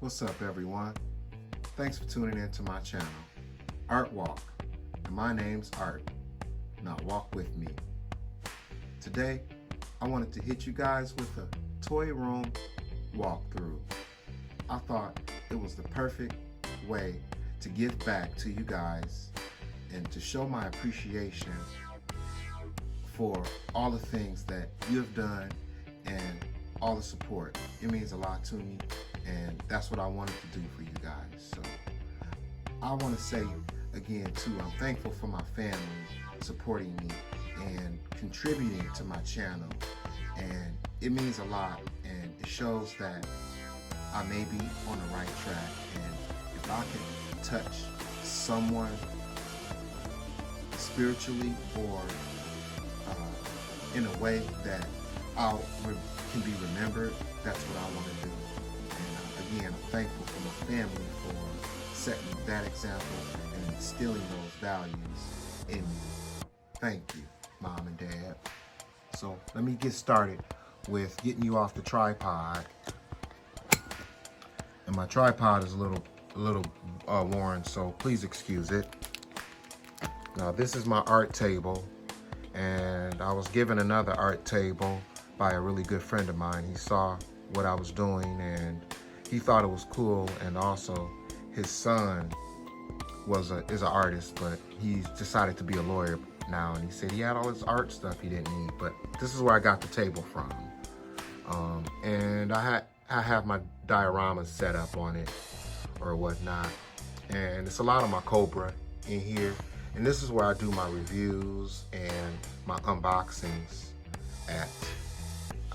What's up, everyone? Thanks for tuning in to my channel, Art Walk. And my name's Art. Now walk with me. Today, I wanted to hit you guys with a toy room walkthrough. I thought it was the perfect way to give back to you guys and to show my appreciation for all the things that you have done and all the support. It means a lot to me, and that's what I wanted to do for you guys. So I want to say again too, I'm thankful for my family supporting me and contributing to my channel, and it means a lot, and it shows that I may be on the right track, and if I can touch someone spiritually or in a way that can be remembered, that's what I want to do. And again, I'm thankful for my family for setting that example and instilling those values in me. Thank you, Mom and Dad. So let me get started with getting you off the tripod. And my tripod is a little worn, so please excuse it. Now this is my art table, and I was given another art table by a really good friend of mine. He saw what I was doing and he thought it was cool, and also his son is an artist, but he's decided to be a lawyer now, and he said he had all this art stuff he didn't need, but this is where I got the table from. And I have my dioramas set up on it or whatnot, and it's a lot of my Cobra in here, and this is where I do my reviews and my unboxings at.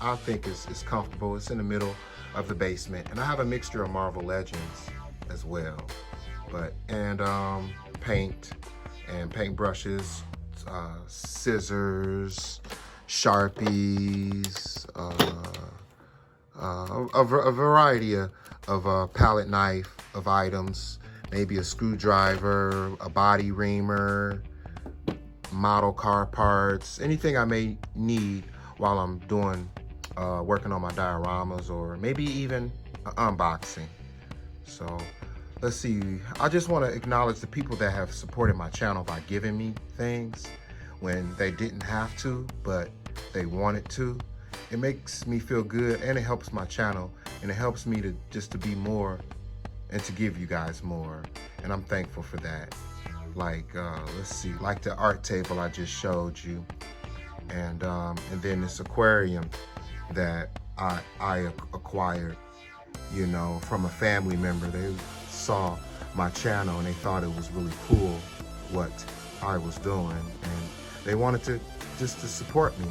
I think it's comfortable. It's in the middle of the basement, and I have a mixture of Marvel Legends as well, and paint and paint brushes, scissors, Sharpies, a variety of palette knife of items, maybe a screwdriver, a body reamer, model car parts, anything I may need while I'm doing working on my dioramas, or maybe even an unboxing. So let's see, I just want to acknowledge the people that have supported my channel by giving me things when they didn't have to, but they wanted to. It makes me feel good, and it helps my channel, and it helps me to be more and to give you guys more, and I'm thankful for that. Like let's see, like the art table I just showed you, and then this aquarium that I acquired, you know, from a family member. They saw my channel and they thought it was really cool what I was doing, and they wanted to support me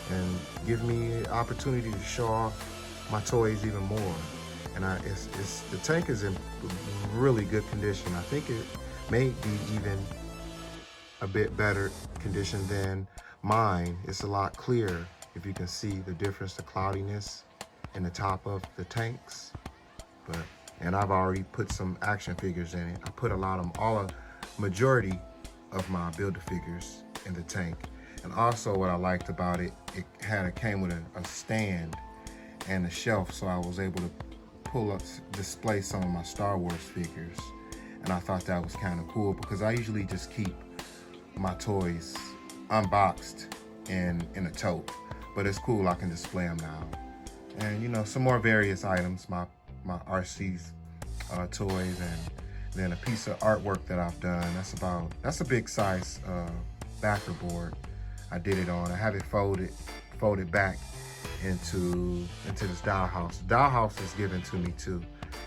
and give me an opportunity to show off my toys even more. And the tank is in really good condition. I think it may be even a bit better condition than mine. It's a lot clearer, if you can see the difference, the cloudiness in the top of the tanks. And I've already put some action figures in it. I put majority of my Build-A-Figures in the tank. And also what I liked about it, it came with a stand and a shelf, so I was able to display some of my Star Wars figures. And I thought that was kind of cool, because I usually just keep my toys unboxed in a tote, but it's cool, I can display them now. And you know, some more various items, my RC's toys, and then a piece of artwork that I've done. That's a big size backer board I did it on. I have it folded back into this dollhouse. The dollhouse is given to me too.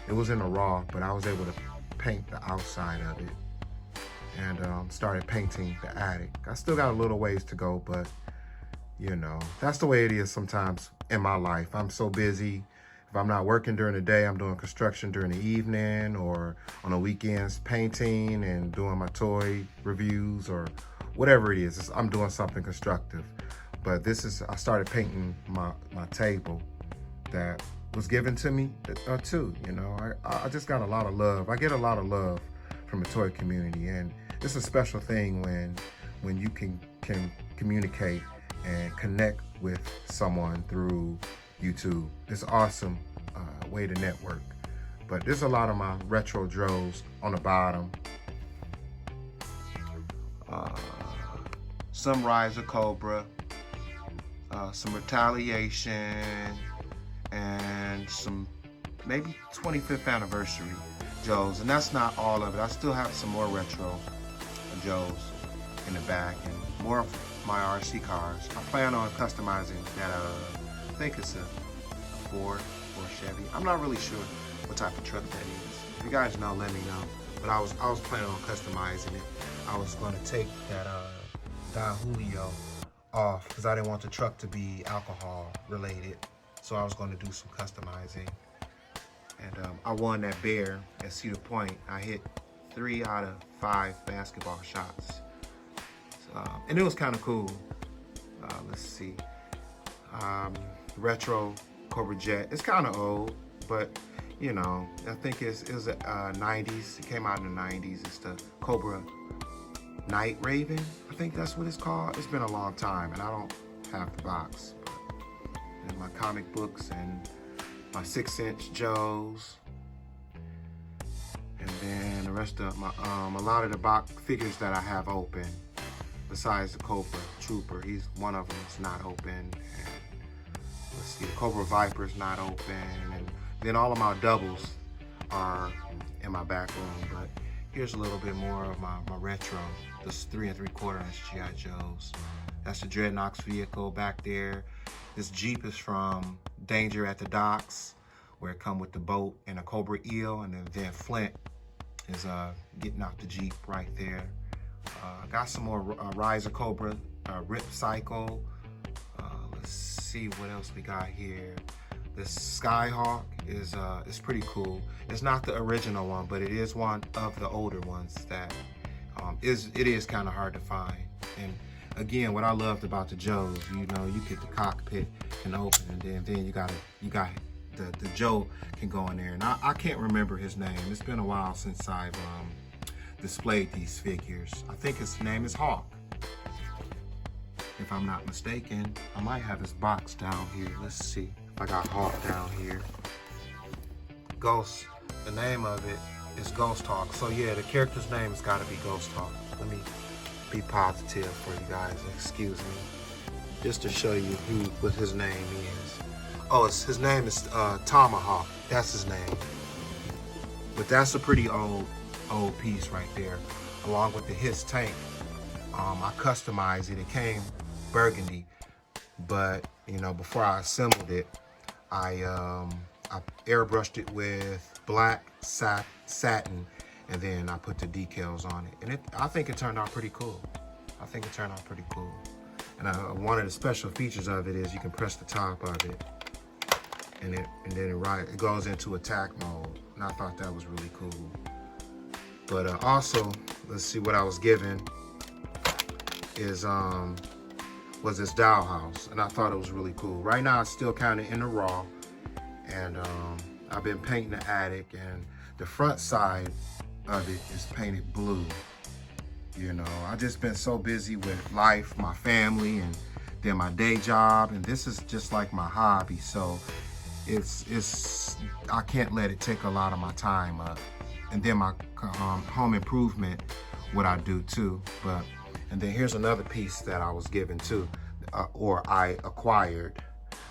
It was in a raw, but I was able to paint the outside of it, and started painting the attic. I still got a little ways to go, but you know, that's the way it is sometimes in my life. I'm so busy. If I'm not working during the day, I'm doing construction during the evening, or on the weekends painting and doing my toy reviews, or whatever it is. I'm doing something constructive. But I started painting my table that was given to me too. You know, I just got a lot of love. I get a lot of love from the toy community, and it's a special thing when you can communicate and connect with someone through YouTube. It's an awesome way to network But there's a lot of my retro drones on the bottom. Some Rise of Cobra, some Retaliation, and some maybe 25th anniversary Joes. And that's not all of it. I still have some more retro Joes in the back and more of my RC cars. I plan on customizing that, I think it's a Ford or Chevy. I'm not really sure what type of truck that is. If you guys know, let me know. But I was planning on customizing it. I was going to take that Don Julio off because I didn't want the truck to be alcohol related. So I was going to do some customizing. And I won that bear at Cedar Point. I hit 3 out of 5 basketball shots. And it was kind of cool. Let's see. Retro Cobra Jet. It's kind of old, but you know, I think it was 90s. It came out in the 90s. It's the Cobra Night Raven. I think that's what it's called. It's been a long time, and I don't have the box. And my comic books and my 6-inch Joes. And then the rest of my, a lot of the box figures that I have open, besides the Cobra Trooper, one of them is not open. And let's see, the Cobra Viper's not open. And then all of my doubles are in my back room. But here's a little bit more of my retro. This 3 3/4 inch G.I. Joes. That's the Dreadnoks vehicle back there. This Jeep is from Danger at the Docks, where it come with the boat and a Cobra Eel, and then Flint is getting out the Jeep right there. Got some more Rise of Cobra, Rip Cycle. Let's see what else we got here. This Skyhawk is pretty cool. It's not the original one, but it is one of the older ones that it is kind of hard to find. And again, what I loved about the Joes, you know, you get the cockpit can open, and then you got the Joe can go in there. And I can't remember his name. It's been a while since I've displayed these figures. I think his name is Hawk, if I'm not mistaken. I might have his box down here. Let's see if I got Hawk down here. Ghost, the name of it is Ghost Hawk. So yeah, the character's name has got to be Ghost Hawk. Let me be positive for you guys, excuse me, just to show you what his name is. Oh, his name is Tomahawk. That's his name. But that's a pretty old piece right there, along with the his tank. I customized it. It came burgundy, but you know, before I assembled it, I airbrushed it with black satin, and then I put the decals on it. And I think it turned out pretty cool. And one of the special features of it is you can press the top of it, and then it goes into attack mode. And I thought that was really cool. But also, let's see what I was given was this Dollhouse, and I thought it was really cool. Right now, it's still kind of in the raw, and I've been painting the attic, and the front side of it is painted blue. You know, I just been so busy with life, my family, and then my day job, and this is just like my hobby. So I can't let it take a lot of my time up. And then my home improvement, what I do too. And then here's another piece that I was given too, or I acquired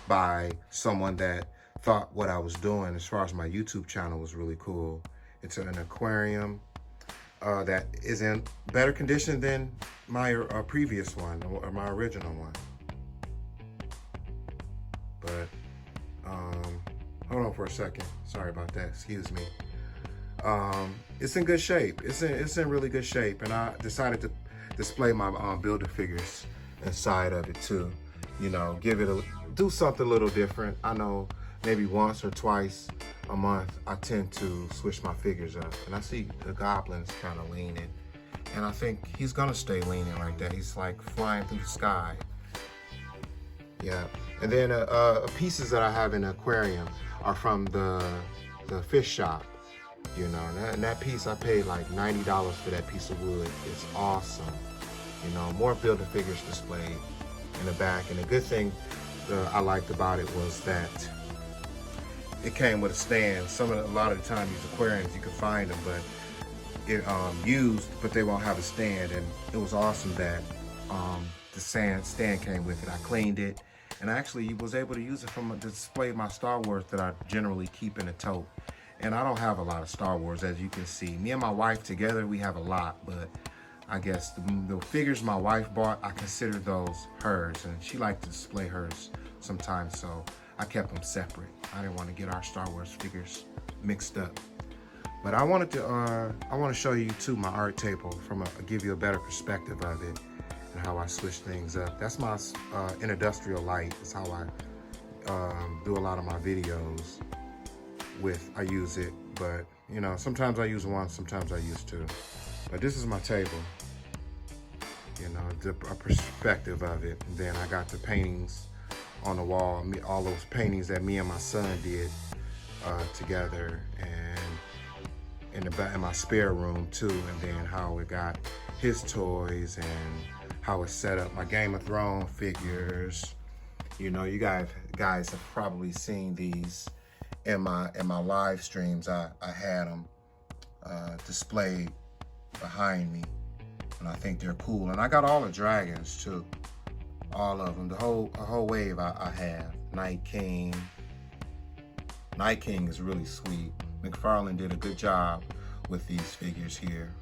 by someone that thought what I was doing as far as my YouTube channel was really cool. It's an aquarium that is in better condition than my previous one, or my original one. But hold on for a second. Sorry about that. Excuse me. It's in good shape. It's in really good shape, and I decided to display my builder figures inside of it too. You know, do something a little different. I know maybe once or twice a month I tend to switch my figures up, and I see the Goblin's kind of leaning, and I think he's gonna stay leaning like that. He's like flying through the sky. Yeah, and then pieces that I have in the aquarium are from the fish shop. You know, and that piece, I paid like $90 for that piece of wood. It's awesome. You know, more builder figures displayed in the back. And the good thing I liked about it was that it came with a stand. A lot of the time these aquariums you can find them, but it used, but they won't have a stand. And it was awesome that the stand came with it. I cleaned it, and I actually was able to use it to display my Star Wars that I generally keep in a tote. And I don't have a lot of Star Wars, as you can see. Me and my wife together, we have a lot, but I guess the figures my wife bought, I consider those hers, and she liked to display hers sometimes, so I kept them separate. I didn't want to get our Star Wars figures mixed up. But I want to show you too my art table give you a better perspective of it and how I switch things up. That's my industrial light. It's how I do a lot of my videos with. I use it, but you know, sometimes I use one, sometimes I use two. But this is my table, you know, a perspective of it. And then I got the paintings on the wall, all those paintings that me and my son did together, and in my spare room too. And then how we got his toys and how it's set up. My Game of Thrones figures. You know, you guys have probably seen these in my live streams. I had them displayed behind me, and I think they're cool. And I got all the dragons too, all of them, a whole wave I have. Night King is really sweet. McFarlane did a good job with these figures here.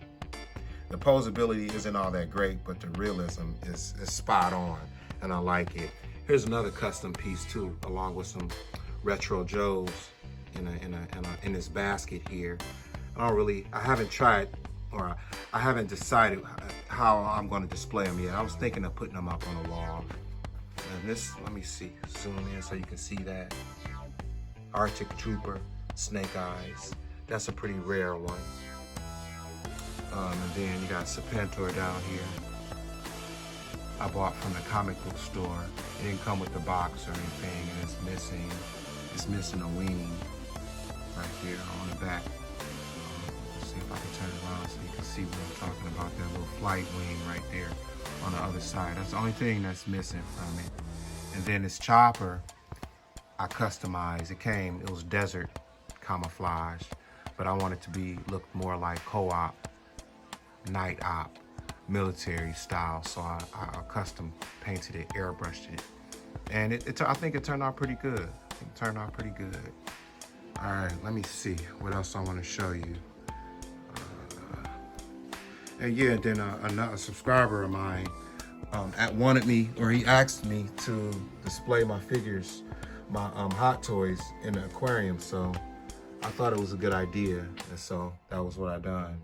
The posability isn't all that great, but the realism is spot on, and I like it. Here's another custom piece too, along with some retro Joes in this basket here. I haven't tried, or I haven't decided how I'm going to display them yet. I was thinking of putting them up on the wall. And this, let me see, zoom in so you can see that. Arctic Trooper, Snake Eyes. That's a pretty rare one. And then you got Serpentor down here. I bought from the comic book store. It didn't come with the box or anything, and it's missing a wing right here on the back. Let's see if I can turn it around so you can see what I'm talking about. That little flight wing right there on the other side. That's the only thing that's missing from it. And then this chopper, I customized. It was desert camouflage, but I wanted to look more like co-op, night op, military style. So I custom painted it, airbrushed it. And I think it turned out pretty good. All right, let me see what else I want to show you. And yeah, then a subscriber of mine wanted me, or he asked me to display my figures, my Hot Toys in the aquarium. So I thought it was a good idea, and so that was what I done.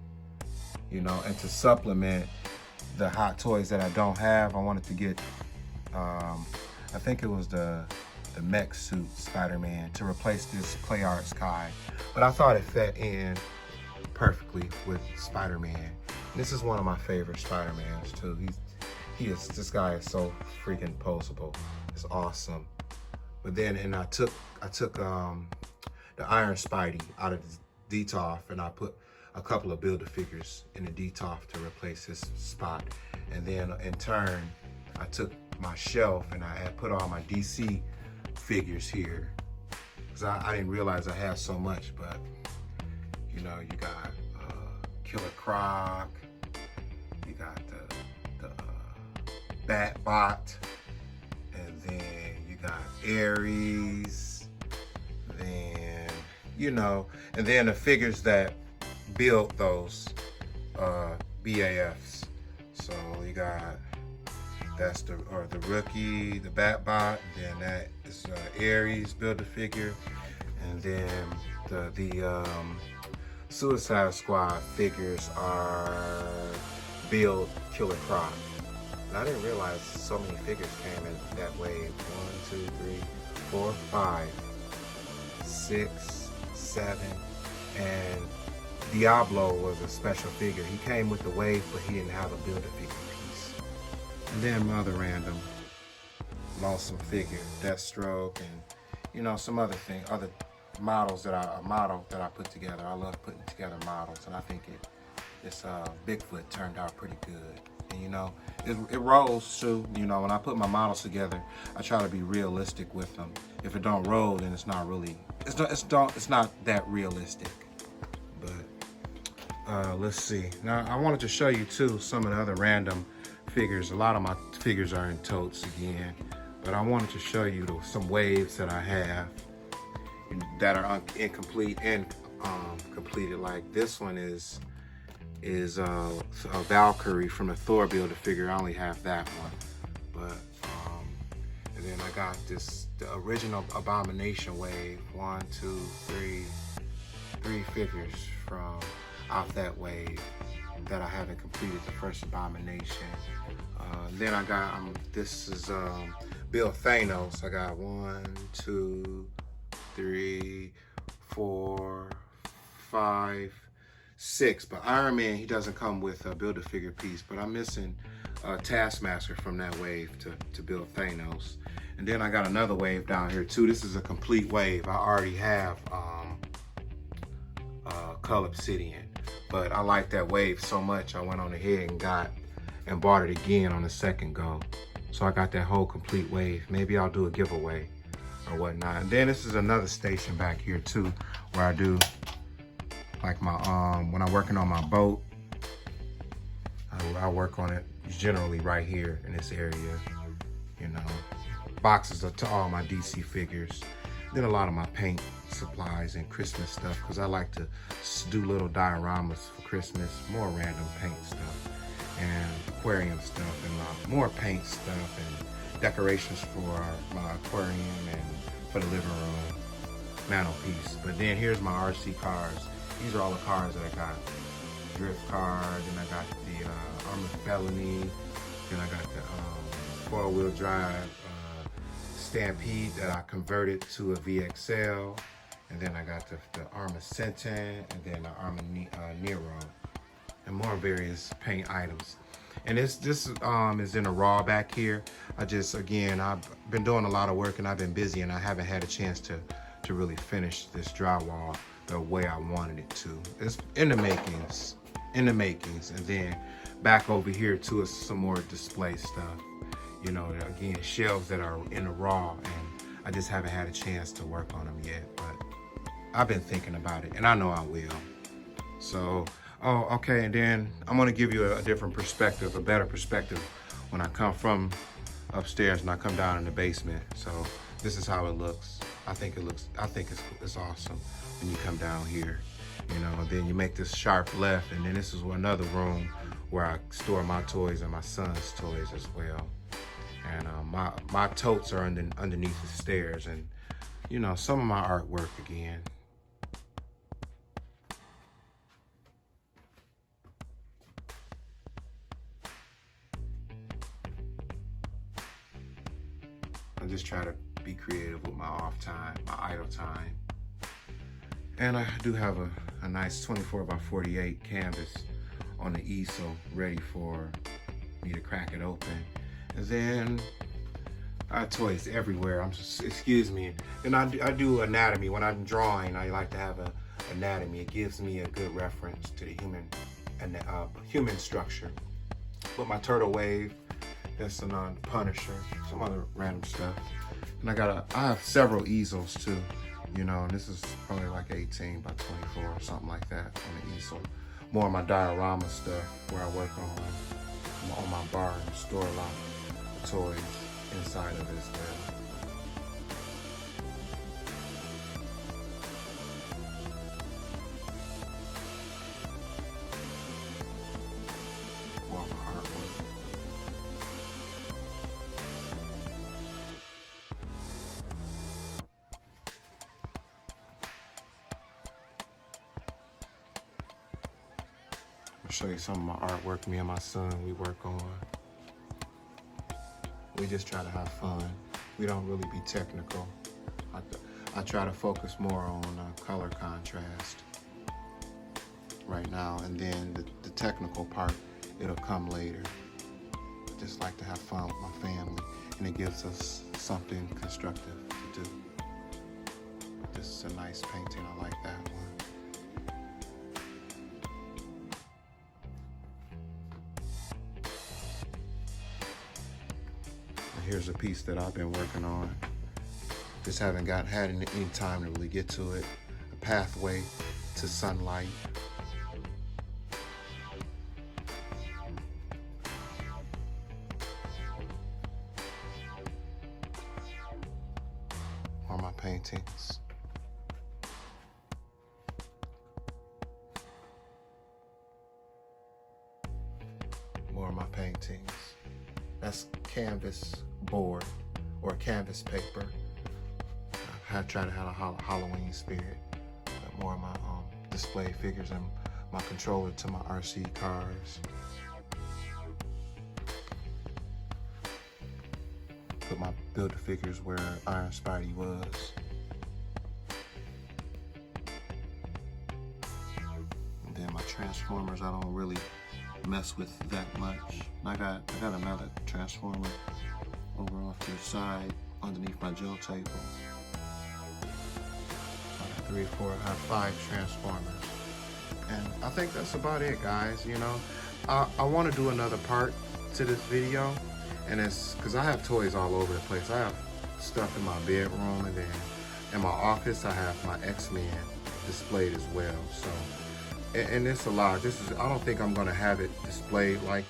You know, and to supplement the Hot Toys that I don't have, I wanted to get, I think it was the Mech suit Spider-Man to replace this Play Art Sky. But I thought it fit in perfectly with Spider-Man. This is one of my favorite Spider-Mans too. This guy is so freaking posable. It's awesome. But then, I took the Iron Spidey out of the DTOF, and I put a couple of Build-A-Figures in the DTOF to replace his spot. And then in turn, I took my shelf and I had put all my DC figures here, because I didn't realize I had so much. But you know, you got Killer Croc, you got the Batbot, and then you got Ares, then, you know, and then the figures that build those BAFs. So you got, that's the Rookie, the Batbot, then that is Ares Build-A-Figure, and then the Suicide Squad figures are Build Killer Croc. And I didn't realize so many figures came in that wave. 1, 2, 3, 4, 5, 6, 7, and Diablo was a special figure. He came with the wave, but he didn't have a Build-A-Figure piece. And then my other random lonesome figure, Deathstroke, and you know, some other models that I put together. I love putting together models, and I think this Bigfoot turned out pretty good. And you know, it rolls too. You know, when I put my models together, I try to be realistic with them. If it don't roll, then it's not really, it's not that realistic. But let's see. Now I wanted to show you too some of the other random figures. A lot of my figures are in totes again, but I wanted to show you some waves that I have that are incomplete and completed. Like this one is a Valkyrie from the Thor build figure. I only have that one, but and then I got the original Abomination wave. 1, 2, 3 figures from off that wave that I haven't completed, the first Abomination. Then I got this is Bill Thanos. I got 1, 2, 3, 4, 5, 6. But Iron Man, he doesn't come with a Build-A-Figure piece, but I'm missing Taskmaster from that wave to build Thanos. And then I got another wave down here too. This is a complete wave. I already have Cull Obsidian, but I like that wave so much I went on ahead and bought it again on the second go. So I got that whole complete wave. Maybe I'll do a giveaway or whatnot. And then this is another station back here too, where I do like my when I'm working on my boat, I work on it generally right here in this area. You know, boxes to all my DC figures. Then a lot of my paint supplies and Christmas stuff, because I like to do little dioramas for Christmas, more random paint stuff and aquarium stuff, and more paint stuff and decorations for my aquarium and for the living room mantelpiece. But then here's my RC cars. These are all the cars that I got. Drift cars, and I got the Armored Felony, then I got the 4-wheel drive Stampede that I converted to a VXL, and then I got the Armored Sentin, and then the Armored Nero, and more various paint items. And this is in a raw back here. I've been doing a lot of work and I've been busy, and I haven't had a chance to really finish this drywall the way I wanted it to. It's in the makings. And then back over here too is some more display stuff. You know, again, shelves that are in the raw, and I just haven't had a chance to work on them yet, but I've been thinking about it, and I know I will. So, okay, and then I'm gonna give you a different perspective, a better perspective when I come from upstairs and I come down in the basement. So this is how it looks. I think it's awesome when you come down here. You know, then you make this sharp left, and then this is another room where I store my toys and my son's toys as well. And my totes are underneath the stairs, and you know, some of my artwork again. I just try to be creative with my off time, my idle time. And I do have a nice 24x48 canvas on the easel ready for me to crack it open. And then I have toys everywhere. Excuse me. And I do anatomy. When I'm drawing, I like to have an anatomy. It gives me a good reference to the human structure. But my turtle wave, that's a Punisher, some other random stuff. And I have several easels too. You know, and this is probably like 18 by 24 or something like that on the easel. More of my diorama stuff where I work on my bar and store a lot of toys inside of it as well. More of my artwork. I'll show you some of my artwork me and my son we work on. We just try to have fun. We don't really be technical. I try to focus more on color contrast right now, and then the technical part, it'll come later. I just like to have fun with my family, and it gives us something constructive to do. This is a nice painting, I like that one. Here's a piece that I've been working on. Just haven't had any time to really get to it. A pathway to sunlight. Are my paintings. More of my paintings. That's canvas board or canvas paper. I try to have a Halloween spirit. But more of my display figures and my controller to my RC cars. Put my Build-A-Figures where Iron Spidey was. And then my Transformers, I don't really mess with that much. I got another Transformer over off to the side underneath my gel table. I got 3 or 4, I have 5 Transformers. And I think that's about it, guys. You know, I want to do another part to this video. And it's because I have toys all over the place. I have stuff in my bedroom, and then in my office I have my X-Men displayed as well. So, and it's a lot. I don't think I'm gonna have it displayed like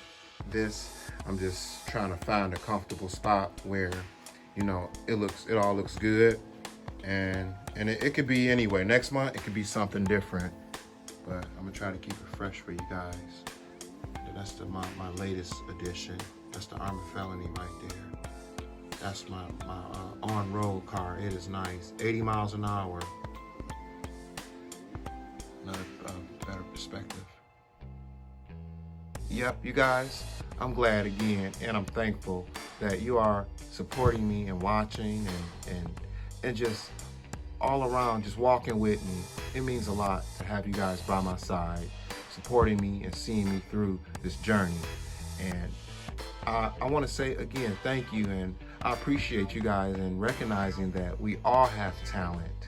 this. I'm just trying to find a comfortable spot where, you know, it all looks good. And it could be anyway. Next month it could be something different. But I'm gonna try to keep it fresh for you guys. That's my latest edition. That's the Armored Felony right there. That's my on-road car. It is nice. 80 miles an hour. Another better perspective. Yep, you guys, I'm glad again, and I'm thankful that you are supporting me and watching and just all around, just walking with me. It means a lot to have you guys by my side, supporting me and seeing me through this journey. And I want to say again, thank you, and I appreciate you guys and recognizing that we all have talent,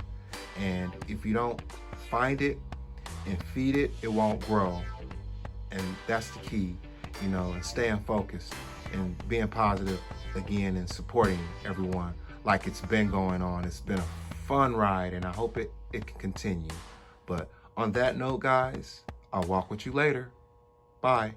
and if you don't find it and feed it, it won't grow. And that's the key, you know, and staying focused and being positive again and supporting everyone like it's been going on. It's been a fun ride, and I hope it can continue. But on that note, guys, I'll walk with you later. Bye.